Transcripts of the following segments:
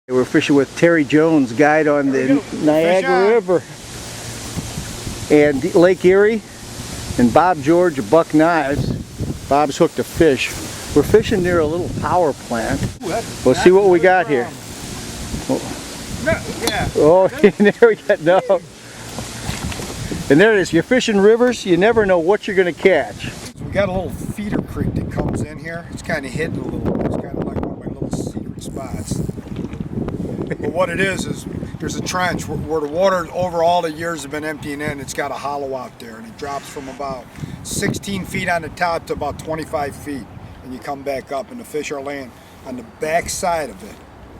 We're fishing with Terry Jones, guide on the Niagara River and Lake Erie, and Bob George of Buck Knives. Bob's hooked a fish. We're fishing near a little power plant. We'll see what we got here. Oh, there we go. No. And there it is. You're fishing rivers, you never know what you're going to catch. So we got a little feeder creek that comes in here. It's kind of hidden a little bit. It's kind of like one of my little secret spots. But what it is there's a trench where the water over all the years have been emptying in. It's got a hollow out there, and it drops from about 16 feet on the top to about 25 feet. And you come back up, and the fish are laying on the back side of it,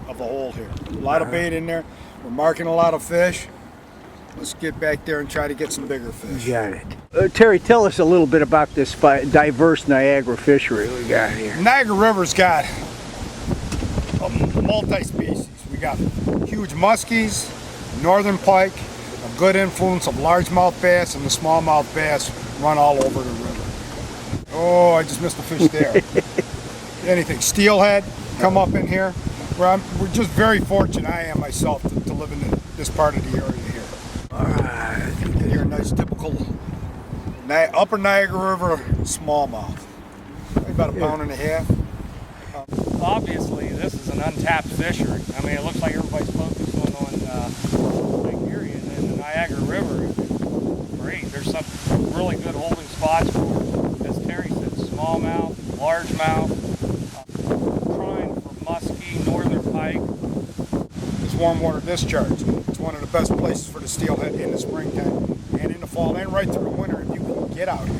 of the hole here. A lot of bait in there. We're marking a lot of fish. Let's get back there and try to get some bigger fish. Got it. Terry, tell us a little bit about this diverse Niagara fishery we got here. Niagara River's got multi-species. We got huge muskies, northern pike, a good influence of largemouth bass, and the smallmouth bass run all over the river. Oh, I just missed a fish there. Anything, steelhead, come up in here. We're just very fortunate, I am myself, to live in this part of the area here. All right. Here, a nice typical upper Niagara River smallmouth. About a pound and a half. Obviously, this is an untapped fishery. I mean, it looks like everybody's focused on Lake Erie, and then the Niagara River is great. There's some really good holding spots for, as Terry said, smallmouth, largemouth, trying for muskie, northern pike. It's warm water discharge. It's one of the best places for the steelhead in the springtime and in the fall and right through the winter if you can get out here.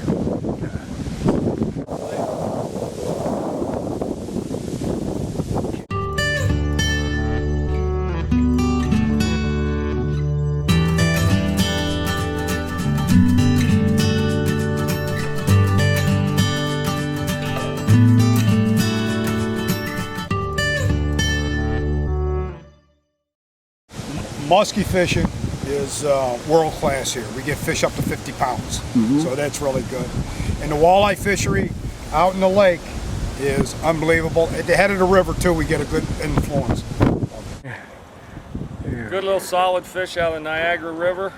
Muskie fishing is world class here. We get fish up to 50 pounds, so that's really good. And the walleye fishery out in the lake is unbelievable. At the head of the river too, we get a good influence. Good little solid fish out of the Niagara River.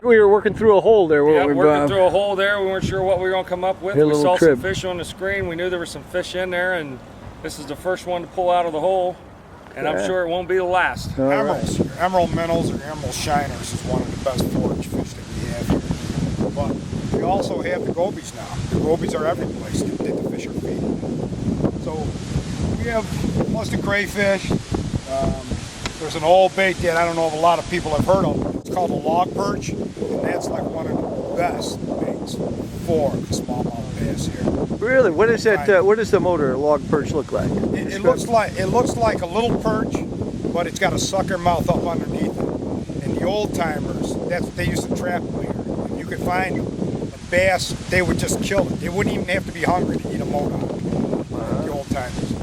We were working through a hole there. Yeah, working through a hole there. We weren't sure what we were going to come up with. We saw some fish on the screen. We knew there was some fish in there, and this is the first one to pull out of the hole. And I'm sure it won't be the last. Emeralds, emerald minnows or emerald shiners is one of the best forage fish that we have here. But we also have the gobies now. The gobies are every place that the fish are feeding. So we have mustard crayfish. There's an old bait that I don't know if a lot of people have heard of. It's called a log perch, and that's like one of the best baits for the smallmouth bass here. Really? What is that? What does the motor log perch look like? It looks like a little perch, but it's got a sucker mouth up underneath it. And the old timers, that's what they used to trap later. If you could find a bass, they would just kill it. They wouldn't even have to be hungry to eat a motor. The old timers.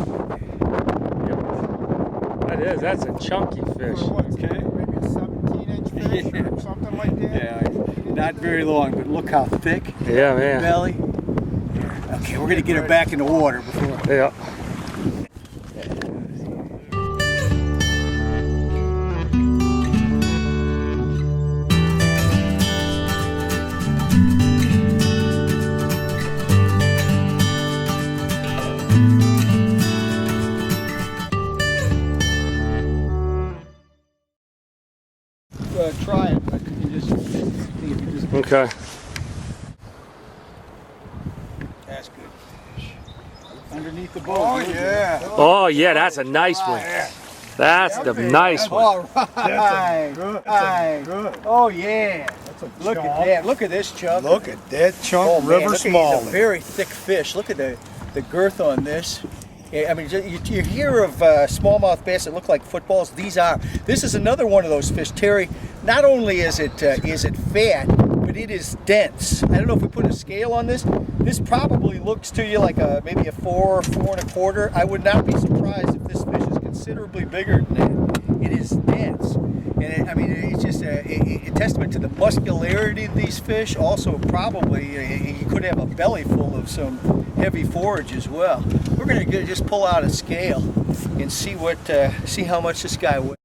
That's a chunky fish. Okay, maybe a 17-inch fish or something like that. Yeah, not very long, but look how thick. Yeah, man. Belly. Okay, we're gonna get her back in the water before. Yeah. Try it, but you just see if you just. Okay. That's good. Underneath the boat. Oh yeah. Oh yeah, that's a nice one. That's the nice one. All right. Good. Oh yeah. Look at that. Look at this chunk. Look at that chunk, river small. He's a very thick fish. Look at the girth on this. I mean, you hear of smallmouth bass that look like footballs. This is another one of those fish, Terry. Not only is it fat, but it is dense. I don't know if we put a scale on this. This probably looks to you like maybe a 4 and a quarter. I would not be surprised if this fish is considerably bigger than that. It is immense. And I mean, it's just a testament to the muscularity of these fish. Also, probably you could have a belly full of some heavy forage as well. We're going to just pull out a scale and see how much this guy weighs.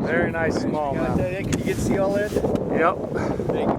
Very nice smallmouth. Can you get to see all that? Yep. Thank you.